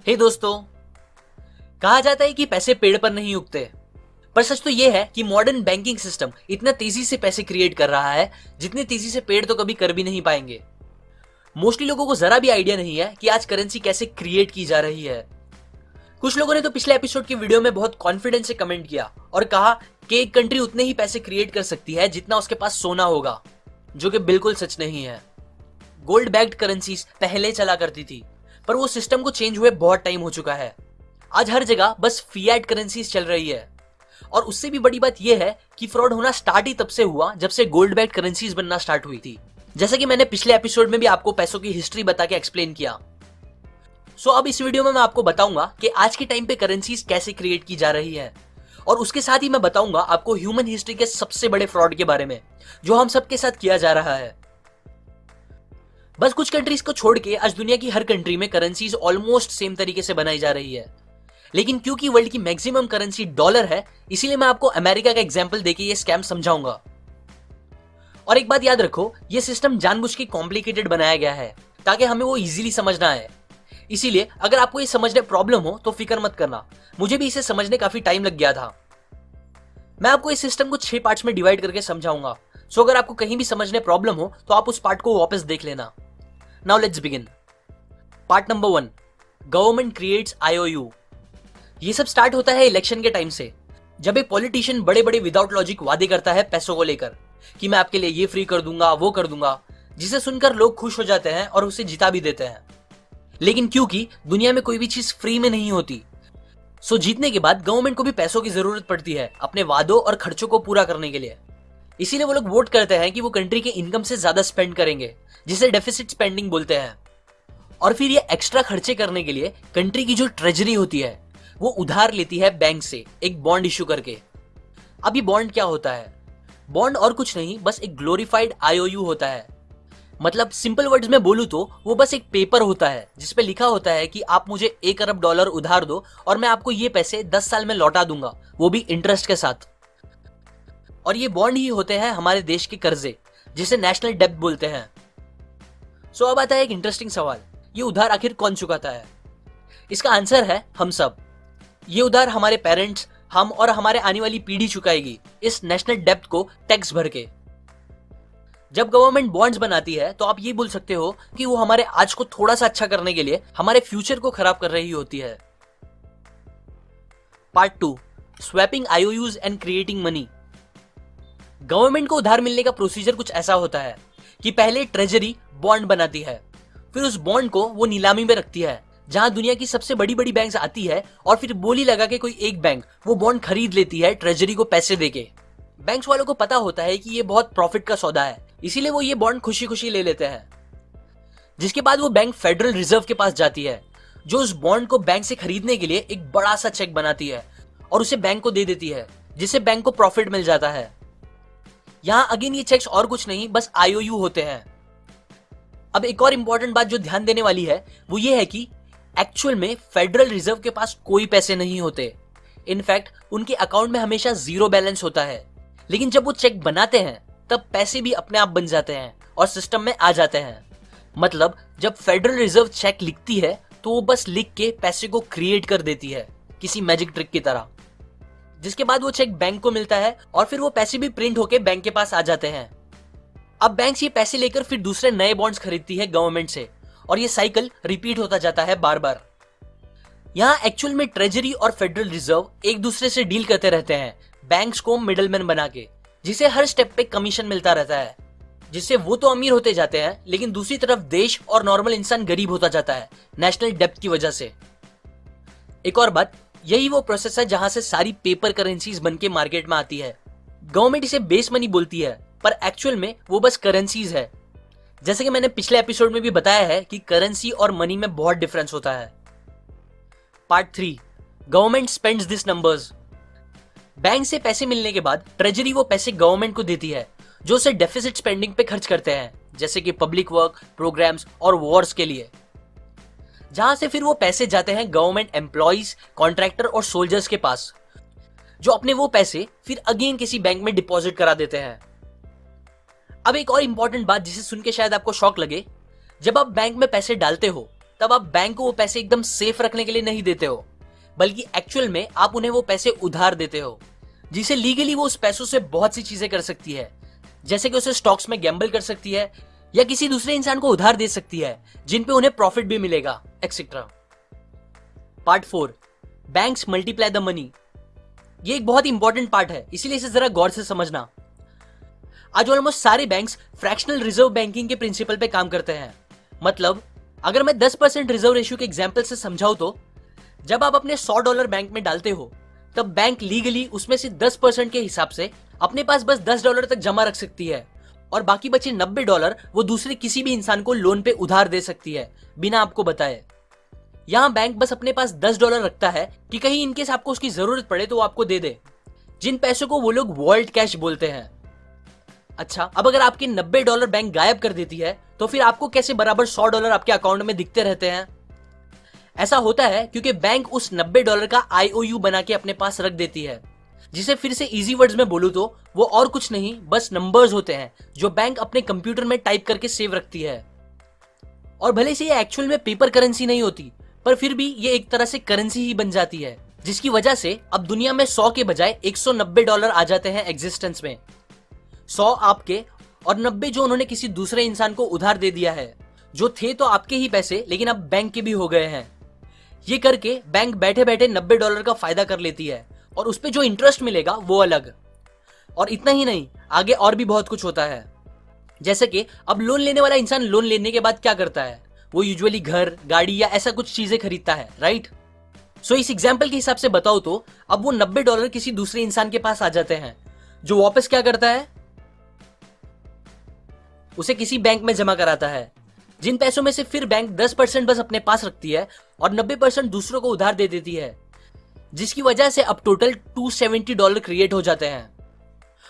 हे दोस्तों, कहा जाता है कि पैसे पेड़ पर नहीं उगते, पर सच तो यह है कि मॉडर्न बैंकिंग सिस्टम इतना तेजी से पैसे क्रिएट कर रहा है जितनी तेजी से पेड़ तो कभी कर भी नहीं पाएंगे। मोस्टली लोगों को जरा भी आइडिया नहीं है कि आज करेंसी कैसे क्रिएट की जा रही है। कुछ लोगों ने तो पिछले एपिसोड की वीडियो में बहुत कॉन्फिडेंस से कमेंट किया और कहा कि एक कंट्री उतने ही पैसे क्रिएट कर सकती है जितना उसके पास सोना होगा, जो कि बिल्कुल सच नहीं है। गोल्ड बैक्ड करेंसीज पहले चला करती थी, पर वो सिस्टम को चेंज हुए बहुत टाइम हो चुका है। आज हर जगह बस फिएट करेंसीज चल रही है, और उससे भी बड़ी बात यह है कि फ्रॉड होना स्टार्ट ही तब से हुआ जब से गोल्ड बैक्ड करेंसीज बनना स्टार्ट हुई थी, जैसा कि मैंने पिछले एपिसोड में भी आपको पैसों की हिस्ट्री बता के एक्सप्लेन किया। सो अब इस वीडियो में मैं आपको बताऊंगा कि आज के टाइम पे करेंसीज कैसे क्रिएट की जा रही है, और उसके साथ ही मैं बताऊंगा आपको ह्यूमन हिस्ट्री के सबसे बड़े फ्रॉड के बारे में जो हम सबके साथ किया जा रहा है। बस कुछ कंट्रीज को छोड़ के आज दुनिया की हर कंट्री में करेंसीज ऑलमोस्ट सेम तरीके से बनाई जा रही है, लेकिन क्योंकि वर्ल्ड की मैक्सिमम करेंसी डॉलर है, इसीलिए मैं आपको अमेरिका का एग्जांपल देके ये स्कैम समझाऊंगा। और एक बात याद रखो, ये सिस्टम जानबूझ के कॉम्प्लिकेटेड बनाया गया है ताकि हमें वो इजीली समझना आए। इसीलिए अगर आपको ये समझने प्रॉब्लम हो तो फिक्र मत करना, मुझे भी इसे समझने काफी टाइम लग गया था। मैं आपको इस सिस्टम को 6 पार्ट्स में डिवाइड करके समझाऊंगा, सो अगर आपको कहीं भी समझने प्रॉब्लम हो तो आप उस पार्ट को वापस देख लेना। Now let's begin. Part number 1, government creates IOU। ये सब स्टार्ट होता है इलेक्शन के टाइम से, जब एक पॉलिटिशियन बड़े बड़े विदाउट लॉजिक वादे करता है पैसों को लेकर कि मैं आपके लिए ये फ्री कर दूंगा, वो कर दूंगा, जिसे सुनकर लोग खुश हो जाते हैं और उसे जिता भी देते हैं। लेकिन क्योंकि दुनिया में कोई भी चीज फ्री में नहीं होती, सो जीतने के बाद गवर्नमेंट को भी पैसों की जरूरत पड़ती है अपने वादों और खर्चों को पूरा करने के लिए। इसीलिए वो लोग वोट करते हैं कि वो कंट्री के इनकम से ज्यादा स्पेंड करेंगे, जिसे डेफिसिट स्पेंडिंग बोलते हैं। और फिर ये एक्स्ट्रा खर्चे करने के लिए कंट्री की जो ट्रेजरी होती है वो उधार लेती है बैंक से एक बॉन्ड इशू करके। अब ये बॉन्ड क्या होता है? बॉन्ड और कुछ नहीं, बस एक ग्लोरीफाइड IOU होता है। मतलब सिंपल वर्ड्स में बोलूं तो वो बस एक पेपर होता है जिसपे लिखा होता है कि आप मुझे $1 अरब उधार दो और मैं आपको ये पैसे 10 साल में लौटा दूंगा, वो भी इंटरेस्ट के साथ। और ये बॉन्ड ही होते हैं हमारे देश के कर्जे, जिसे नेशनल डेब्ट बोलते हैं। सो अब आता है एक इंटरेस्टिंग सवाल, ये उधार आखिर कौन चुकाता है? इसका आंसर है हम सब। ये उधार हमारे पेरेंट्स, हम और हमारे आने वाली पीढ़ी चुकाएगी इस नेशनल डेब्ट को टैक्स भर के। जब गवर्नमेंट बॉन्ड्स बनाती है तो आप ये बोल सकते हो कि वो हमारे आज को थोड़ा सा अच्छा करने के लिए हमारे फ्यूचर को खराब कर रही होती है। Part 2, swapping IOUs and creating money. Government को उधार मिलने का प्रोसीजर कुछ ऐसा होता है कि पहले ट्रेजरी बॉन्ड बनाती है, फिर उस बॉन्ड को वो नीलामी में रखती है जहां दुनिया की सबसे बड़ी बड़ी बैंक्स आती है, और फिर बोली लगा के कोई एक बैंक वो बॉन्ड खरीद लेती है ट्रेजरी को पैसे देके। बैंक्स वालों को पता होता है कि ये बहुत प्रॉफिट का सौदा है, इसीलिए वो ये बॉन्ड खुशी खुशी ले लेते हैं। जिसके बाद वो बैंक फेडरल रिजर्व के पास जाती है, जो उस बॉन्ड को बैंक से खरीदने के लिए एक बड़ा सा चेक बनाती है और उसे बैंक को दे देती है, जिससे बैंक को प्रॉफिट मिल जाता है। यहां अगेन ये चेक्स और कुछ नहीं, बस IOU होते हैं। अब एक और इंपॉर्टेंट बात जो ध्यान देने वाली है वो ये है कि एक्चुअल में फेडरल रिजर्व के पास कोई पैसे नहीं होते। इनफैक्ट उनके अकाउंट में हमेशा 0 बैलेंस होता है। लेकिन जब वो चेक बनाते हैं तब पैसे भी अपने आप बन जाते हैं और सिस्टम में आ जाते हैं। मतलब जब फेडरल रिजर्व चेक लिखती है तो वो बस लिख के पैसे को क्रिएट कर देती है किसी मैजिक ट्रिक की तरह, जिसके बाद वो चेक बैंक को मिलता है और फिर वो पैसे भी प्रिंट होके बैंक के पास आ जाते हैं। अब बैंक ये पैसे लेकर फिर दूसरे नए बॉन्ड्स खरीदती है गवर्नमेंट से, और ये साइकिल रिपीट होता जाता है बार बार। यहां एक्चुअल में ट्रेजरी और फेडरल रिजर्व एक दूसरे से डील करते रहते हैं, बैंक्स को मिडलमैन बना के, जिसे हर स्टेप पे कमीशन मिलता रहता है, जिससे वो तो अमीर होते जाते हैं लेकिन दूसरी तरफ देश और नॉर्मल इंसान गरीब होता जाता है नेशनल डेब्ट की वजह से। एक और बात, यही वो प्रोसेस है जहां से सारी पेपर करेंसीज बनके मार्केट में आती है। गवर्नमेंट इसे बेस मनी बोलती है, पर एक्चुअल में वो बस करेंसीज है। जैसे कि मैंने पिछले एपिसोड में भी बताया है कि करेंसी और मनी में बहुत डिफरेंस होता है। Part 3, government spends this numbers. Bank से पैसे मिलने के बाद ट्रेजरी वो पैसे गवर्नमेंट को देती है, जो उसे डेफिसिट स्पेंडिंग पे खर्च करते हैं, जैसे कि पब्लिक वर्क, प्रोग्राम्स और वॉर्स के लिए। जहां से फिर वो पैसे जाते हैं गवर्नमेंट एम्प्लॉइज, कॉन्ट्रैक्टर और सोल्जर्स के पास, जो अपने वो पैसे फिर अगेन किसी बैंक में डिपॉजिट करा देते हैं। अब एक और इंपॉर्टेंट बात जिसे सुन के शायद आपको शॉक लगे, जब आप बैंक में पैसे डालते हो तब आप बैंक को वो पैसे एकदम सेफ रखने के लिए नहीं देते हो, बल्कि एक्चुअल में आप उन्हें वो पैसे उधार देते हो, जिसे लीगली वो उस पैसों से बहुत सी चीजें कर सकती है, जैसे कि उसे स्टॉक्स में गैम्बल कर सकती है या किसी दूसरे इंसान को उधार दे सकती है जिन पे उन्हें प्रॉफिट भी मिलेगा, etcetera. Part 4, banks multiply the money. ये एक बहुत ही इंपॉर्टेंट पार्ट है, इसीलिए इसे जरा गौर से समझना। आज ऑलमोस्ट सारे बैंक्स फ्रैक्शनल रिजर्व बैंकिंग के प्रिंसिपल पे काम करते हैं। मतलब अगर मैं 10% रिजर्व रेशियो के एग्जांपल से समझाऊं तो जब आप अपने $100 बैंक में डालते हो तब बैंक लीगली उसमें से 10% के हिसाब से अपने पास बस $10 तक जमा रख सकती है और बाकी बचे $90 वो दूसरे किसी भी इंसान को लोन पे उधार दे सकती है बिना आपको बताए। यहाँ बैंक बस अपने पास $10 रखता है कि कहीं इनकेस आपको उसकी जरूरत पड़े तो वो आपको दे दे, जिन पैसों को वो लोग वॉल्ट कैश बोलते हैं। अच्छा, अब अगर आपके $90 बैंक गायब कर देती है तो फिर आपको कैसे बराबर $100 आपके अकाउंट में दिखते रहते हैं? ऐसा होता है क्योंकि बैंक उस $90 का IOU बना के अपने पास रख देती है, जिसे फिर से इजी वर्ड्स में बोलूं तो वो और कुछ नहीं बस नंबर्स होते हैं जो बैंक अपने कंप्यूटर में टाइप करके सेव रखती है। और भले से ये एक्चुअल में पेपर करेंसी नहीं होती, पर फिर भी ये एक तरह से करेंसी ही बन जाती है, जिसकी वजह से अब दुनिया में 100 के बजाय $190 आ जाते हैं एग्जिस्टेंस में। 100 आपके और 90 जो उन्होंने किसी दूसरे इंसान को उधार दे दिया है, जो थे तो आपके ही पैसे लेकिन अब बैंक के भी हो गए हैं। ये करके बैंक बैठे बैठे $90 का फायदा कर लेती है और उस पे जो इंटरेस्ट मिलेगा वो अलग। और इतना ही नहीं, आगे और भी बहुत कुछ होता है। जैसे कि अब लोन लेने वाला इंसान लोन लेने के बाद क्या करता है, वो यूजुअली घर, गाड़ी या ऐसा कुछ चीजें खरीदता है, राइट? सो इस एग्जाम्पल के हिसाब से बताओ तो अब वो $90 किसी दूसरे इंसान के पास आ जाते हैं, जो वापस क्या करता है, उसे किसी बैंक में जमा कराता है, जिन पैसों में से फिर बैंक 10% बस अपने पास रखती है और 90% दूसरों को उधार दे देती है, जिसकी वजह से अब टोटल $270 क्रिएट हो जाते हैं।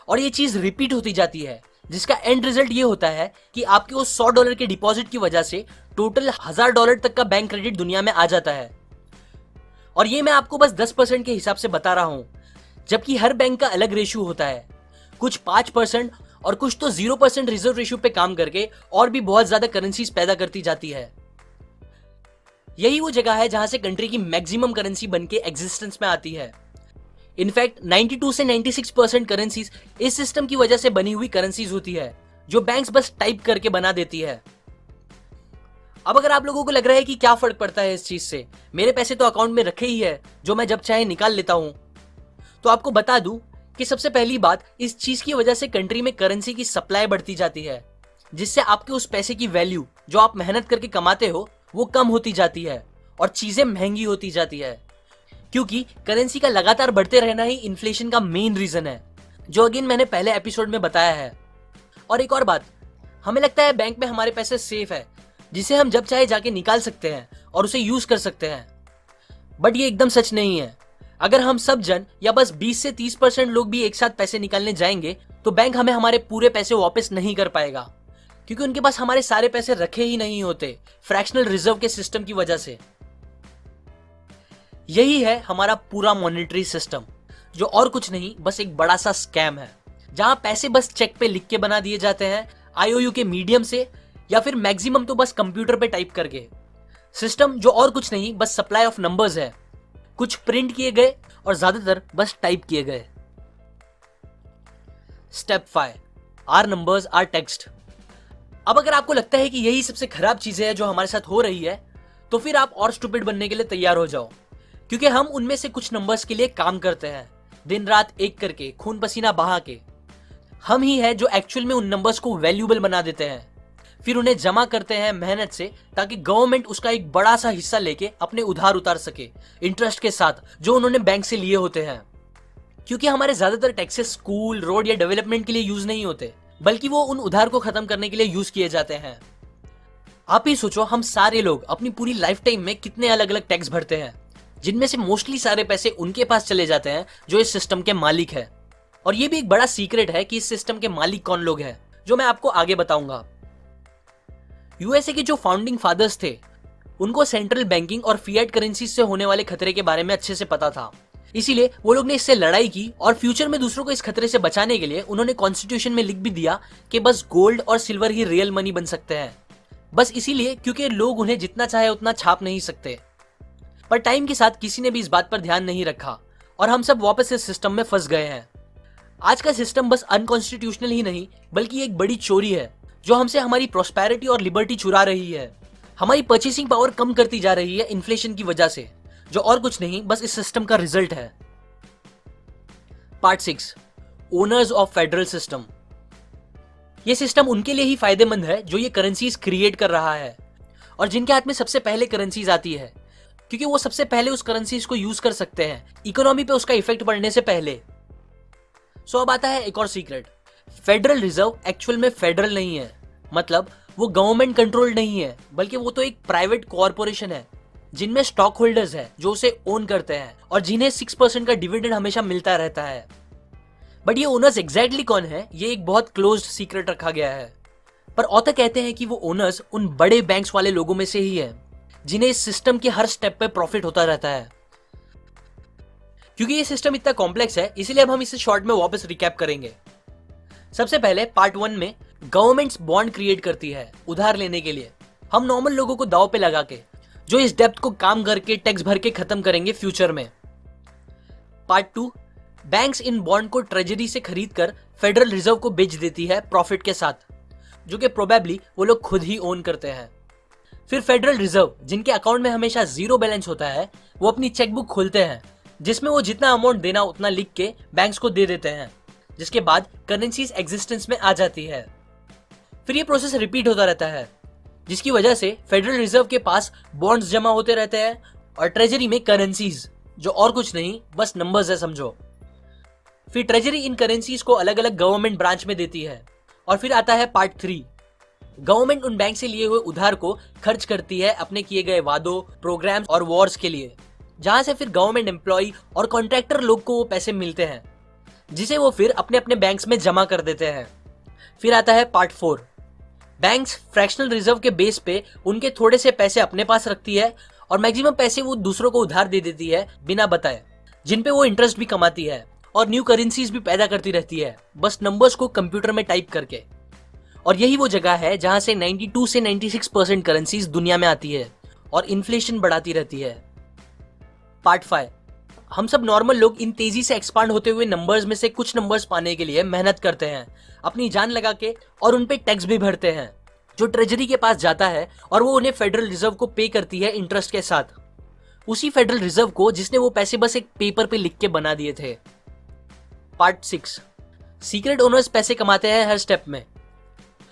और ये चीज रिपीट होती जाती है, जिसका एंड रिजल्ट ये होता है कि आपके उस $100 के डिपॉजिट की वजह से टोटल $1000 तक का बैंक क्रेडिट दुनिया में आ जाता है। और ये मैं आपको बस 10% के हिसाब से बता रहा हूं, जबकि हर बैंक का अलग रेशियो होता है। कुछ 5% और कुछ तो 0% रिजर्व रेशियो पे काम करके और भी बहुत ज्यादा करेंसीज पैदा करती जाती है। यही वो जगह है जहां से कंट्री की मैक्सिमम करेंसी बनके एग्जिस्टेंस में आती है। इनफैक्ट 92 से 96% करेंसीज इस सिस्टम की वजह से बनी हुई करेंसीज होती है, जो बैंक्स बस टाइप करके बना देती है। अब अगर आप लोगों को लग रहा है कि क्या फर्क पड़ता है इस चीज से, मेरे पैसे तो अकाउंट में रखे ही है जो मैं जब चाहे निकाल लेता हूं, तो आपको बता दूं कि सबसे पहली बात, इस चीज की वजह से कंट्री में करेंसी की सप्लाई बढ़ती जाती है, जिससे आपके उस पैसे की वैल्यू जो आप मेहनत करके कमाते हो वो कम होती जाती है और चीजें महंगी होती जाती है, क्योंकि करेंसी का लगातार बढ़ते रहना ही इन्फ्लेशन का मेन रीजन है, जो अगेन मैंने पहले एपिसोड में बताया है। और एक और बात, हमें लगता है बैंक में हमारे पैसे सेफ है, जिसे हम जब चाहे जाके निकाल सकते हैं और उसे यूज कर सकते हैं, बट ये एकदम सच नहीं है। अगर हम सब जन या बस 20 से 30% लोग भी एक साथ पैसे निकालने जाएंगे तो बैंक हमें हमारे पूरे पैसे वापस नहीं कर पाएगा, क्योंकि उनके पास हमारे सारे पैसे रखे ही नहीं होते फ्रैक्शनल रिजर्व के सिस्टम की वजह से। यही है हमारा पूरा मॉनेटरी सिस्टम, जो और कुछ नहीं बस एक बड़ा सा स्कैम है, जहां पैसे बस चेक पे लिख के बना दिए जाते हैं IOU के मीडियम से, या फिर मैक्सिमम तो बस कंप्यूटर पे टाइप करके। सिस्टम जो और कुछ नहीं बस सप्लाई ऑफ नंबर्स है, कुछ प्रिंट किए गए और ज्यादातर बस टाइप किए गए। Step 5, are numbers or text. अब अगर आपको लगता है कि यही सबसे खराब चीजें हैं जो हमारे साथ हो रही है, तो फिर आप और स्टूपिड बनने के लिए तैयार हो जाओ, क्योंकि हम उनमें से कुछ नंबर्स के लिए काम करते हैं, दिन रात एक करके, खून पसीना बहा के। हम ही है जो एक्चुअल में उन नंबर्स को वैल्यूएबल बना देते हैं, फिर उन्हें जमा करते हैं मेहनत से, ताकि गवर्नमेंट उसका एक बड़ा सा हिस्सा लेके अपने उधार उतार सके इंटरेस्ट के साथ, जो उन्होंने बैंक से लिए होते हैं। क्योंकि हमारे ज्यादातर टैक्सेस स्कूल, रोड या डेवलपमेंट के लिए यूज नहीं होते, बल्कि वो उन उधार को खत्म करने के लिए यूज किए जाते हैं। आप ही सोचो, हम सारे लोग अपनी पूरी लाइफ टाइम में कितने अलग अलग टैक्स भरते हैं, जिनमें से मोस्टली सारे पैसे उनके पास चले जाते हैं जो इस सिस्टम के मालिक है। और ये भी एक बड़ा सीक्रेट है कि इस सिस्टम के मालिक कौन लोग हैं, जो मैं आपको आगे बताऊंगा। यूएसए के जो फाउंडिंग फादर्स थे, उनको सेंट्रल बैंकिंग और फिएट करेंसी से होने वाले खतरे के बारे में अच्छे से पता था, इसीलिए वो लोग ने इससे लड़ाई की और फ्यूचर में दूसरों को इस खतरे से बचाने के लिए उन्होंने कॉन्स्टिट्यूशन में लिख भी दिया कि बस गोल्ड और सिल्वर ही रियल मनी बन सकते हैं, बस इसीलिए क्योंकि लोग उन्हें जितना चाहे उतना छाप नहीं सकते। पर टाइम के साथ किसी ने भी इस बात पर ध्यान नहीं रखा और हम सब वापस इस सिस्टम में फंस गए हैं। आज का सिस्टम बस अनकॉन्स्टिट्यूशनल ही नहीं बल्कि एक बड़ी चोरी है जो हमसे हमारी प्रॉस्पेरिटी और लिबर्टी चुरा रही है। हमारी परचेसिंग पावर कम करती जा रही है इन्फ्लेशन की वजह से, जो और कुछ नहीं बस इस सिस्टम का रिजल्ट है। Part 6, owners of federal system. ये सिस्टम उनके लिए ही फायदेमंद है जो ये करेंसीज क्रिएट कर रहा है और जिनके हाथ में सबसे पहले करेंसीज आती है, क्योंकि वो सबसे पहले उस करेंसीज को यूज कर सकते हैं इकोनॉमी पे उसका इफेक्ट पड़ने से पहले। सो अब आता है एक और सीक्रेट। फेडरल रिजर्व एक्चुअल में फेडरल नहीं है, मतलब वो गवर्नमेंट कंट्रोल नहीं है, बल्कि वो तो एक प्राइवेट कॉर्पोरेशन है जिनमें स्टॉक होल्डर्स है जो उसे ओन करते हैं और जिन्हें 6% का डिविडेंड हमेशा मिलता रहता है। बट ये ओनर्स एग्जैक्टली कौन है, ये एक बहुत क्लोज्ड सीक्रेट रखा गया है। पर ऑथर कहते हैं कि वो ओनर्स उन बड़े बैंक्स वाले लोगों में से ही है जिन्हें इस सिस्टम के हर स्टेप पे प्रॉफिट होता रहता है। क्योंकि ये सिस्टम इतना कॉम्प्लेक्स है इसलिए अब हम इसे शॉर्ट में वापस रिकैप करेंगे। सबसे पहले पार्ट 1 में गवर्नमेंट्स बॉन्ड क्रिएट करती है उधार लेने के लिए, हम नॉर्मल लोगों को दाव पे लगा के, जो इस डेब्ट को काम करके टैक्स भर के खत्म करेंगे फ्यूचर में। पार्ट 2, बैंक्स इन बॉन्ड को ट्रेजरी से खरीद कर फेडरल रिजर्व को बेच देती है प्रॉफिट के साथ, जो कि प्रोबेबली वो लोग खुद ही ओन करते हैं। फिर फेडरल रिजर्व, जिनके अकाउंट में हमेशा जीरो बैलेंस होता है, वो अपनी चेकबुक खोलते हैं जिसमें वो जितना अमाउंट देना उतना लिख के बैंक्स को दे देते हैं, जिसके बाद करेंसीज एग्जिस्टेंस में आ जाती है। फिर ये प्रोसेस रिपीट होता रहता है, जिसकी वजह से फेडरल रिजर्व के पास बॉन्ड्स जमा होते रहते हैं और ट्रेजरी में करेंसीज, जो और कुछ नहीं बस नंबर्स है समझो। फिर ट्रेजरी इन करेंसीज को अलग अलग गवर्नमेंट ब्रांच में देती है। और फिर आता है पार्ट 3, गवर्नमेंट उन बैंक से लिए हुए उधार को खर्च करती है अपने किए गए वादों, प्रोग्राम्स और वॉर्स के लिए, जहां से फिर गवर्नमेंट एम्प्लॉय और कॉन्ट्रैक्टर लोग को वो पैसे मिलते हैं, जिसे वो फिर अपने अपने बैंक्स में जमा कर देते हैं। फिर आता है पार्ट 4, बैंक्स फ्रैक्शनल रिजर्व के बेस पे उनके थोड़े से पैसे अपने पास रखती है और मैक्सिमम पैसे वो दूसरों को उधार दे देती है बिना बताए, जिन पे वो इंटरेस्ट भी कमाती है और न्यू करेंसीज भी पैदा करती रहती है, बस नंबर्स को कंप्यूटर में टाइप करके। और यही वो जगह है जहां से 92 से 96% करेंसीज दुनिया में आती है और इन्फ्लेशन बढ़ाती रहती है। पार्ट 5, हम सब नॉर्मल लोग इन तेजी से एक्सपांड होते हुए नंबर्स में से कुछ नंबर्स पाने के लिए मेहनत करते हैं, अपनी जान लगा के, और उन पे टैक्स भी भरते हैं जो ट्रेजरी के पास जाता है और वो उन्हें फेडरल रिजर्व को पे करती है इंटरेस्ट के साथ, उसी फेडरल रिजर्व को जिसने वो पैसे बस एक पेपर पे लिख के बना दिए थे। पार्ट 6, सीक्रेट ओनर्स पैसे कमाते हैं हर स्टेप में।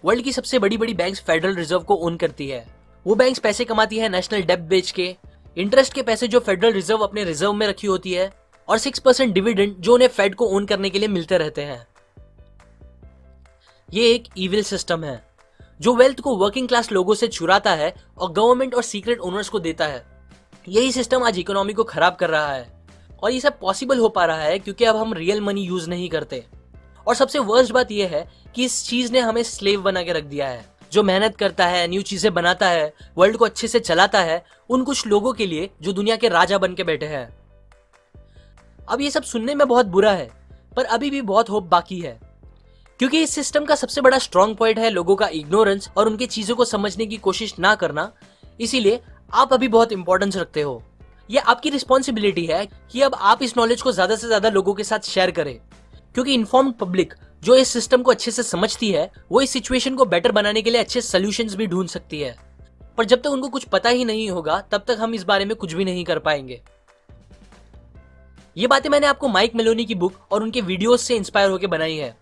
वर्ल्ड की सबसे बड़ी बड़ी बैंक्स फेडरल रिजर्व को ओन करती है। वो बैंक्स पैसे कमाती है नेशनल डेब्ट बेच के, इंटरेस्ट के पैसे जो फेडरल रिजर्व अपने रिजर्व में रखी होती है, और 6% डिविडेंड जो उन्हें फेड को ओन करने के लिए मिलते रहते हैं। ये एक इविल सिस्टम है जो वेल्थ को वर्किंग क्लास लोगों से चुराता है और गवर्नमेंट और सीक्रेट ओनर्स को देता है। यही सिस्टम आज इकोनॉमी को खराब कर रहा है और ये सब पॉसिबल हो पा रहा है क्योंकि अब हम रियल मनी यूज नहीं करते। और सबसे वर्स्ट बात यह है कि इस चीज ने हमें स्लेव बना के रख दिया है, जो मेहनत करता है, न्यू चीजें बनाता है, वर्ल्ड को अच्छे से चलाता है, उन कुछ लोगों के लिए जो दुनिया के राजा बन के बैठे हैं। अब ये सब सुनने में बहुत बुरा है, पर अभी भी बहुत होप बाकी है, क्योंकि इस सिस्टम का सबसे बड़ा स्ट्रॉन्ग पॉइंट है लोगों का इग्नोरेंस और उनकी चीजों को समझने की कोशिश ना करना। इसीलिए आप अभी बहुत इंपॉर्टेंस रखते हो। यह आपकी रिस्पॉन्सिबिलिटी है कि अब आप इस नॉलेज को ज्यादा से ज्यादा लोगों के साथ शेयर करें, क्योंकि इन्फॉर्म्ड पब्लिक जो इस सिस्टम को अच्छे से समझती है वो इस सिचुएशन को बेटर बनाने के लिए अच्छे सॉल्यूशंस भी ढूंढ सकती है। पर जब तक उनको कुछ पता ही नहीं होगा तब तक हम इस बारे में कुछ भी नहीं कर पाएंगे। ये बातें मैंने आपको माइक मेलोनी की बुक और उनके वीडियोस से इंस्पायर होकर बनाई है।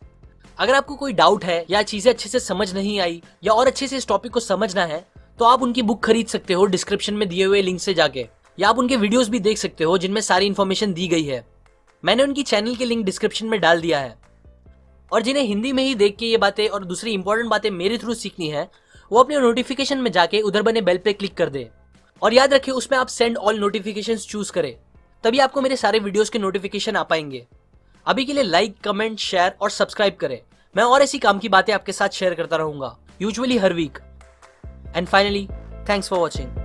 अगर आपको कोई डाउट है या चीजें अच्छे से समझ नहीं आई या और अच्छे से इस टॉपिक को समझना है तो आप उनकी बुक खरीद सकते हो डिस्क्रिप्शन में दिए हुए लिंक से जाके, या आप उनके वीडियोस भी देख सकते हो जिनमें सारी इन्फॉर्मेशन दी गई है। मैंने उनकी चैनल के लिंक डिस्क्रिप्शन में डाल दिया है। और जिन्हें हिंदी में ही देख के ये बातें और दूसरी इंपॉर्टेंट बातें मेरे थ्रू सीखनी है, वो अपने नोटिफिकेशन में जाके उधर बने बेल पे क्लिक कर दे। और याद रखें उसमें आप सेंड ऑल नोटिफिकेशंस चूज करें, तभी आपको मेरे सारे वीडियोस के नोटिफिकेशन आ पाएंगे। अभी के लिए लाइक, कमेंट, शेयर और सब्सक्राइब करें। मैं और ऐसी काम की बातें आपके साथ शेयर करता रहूंगा, यूजुअली हर week. And finally, thanks for watching.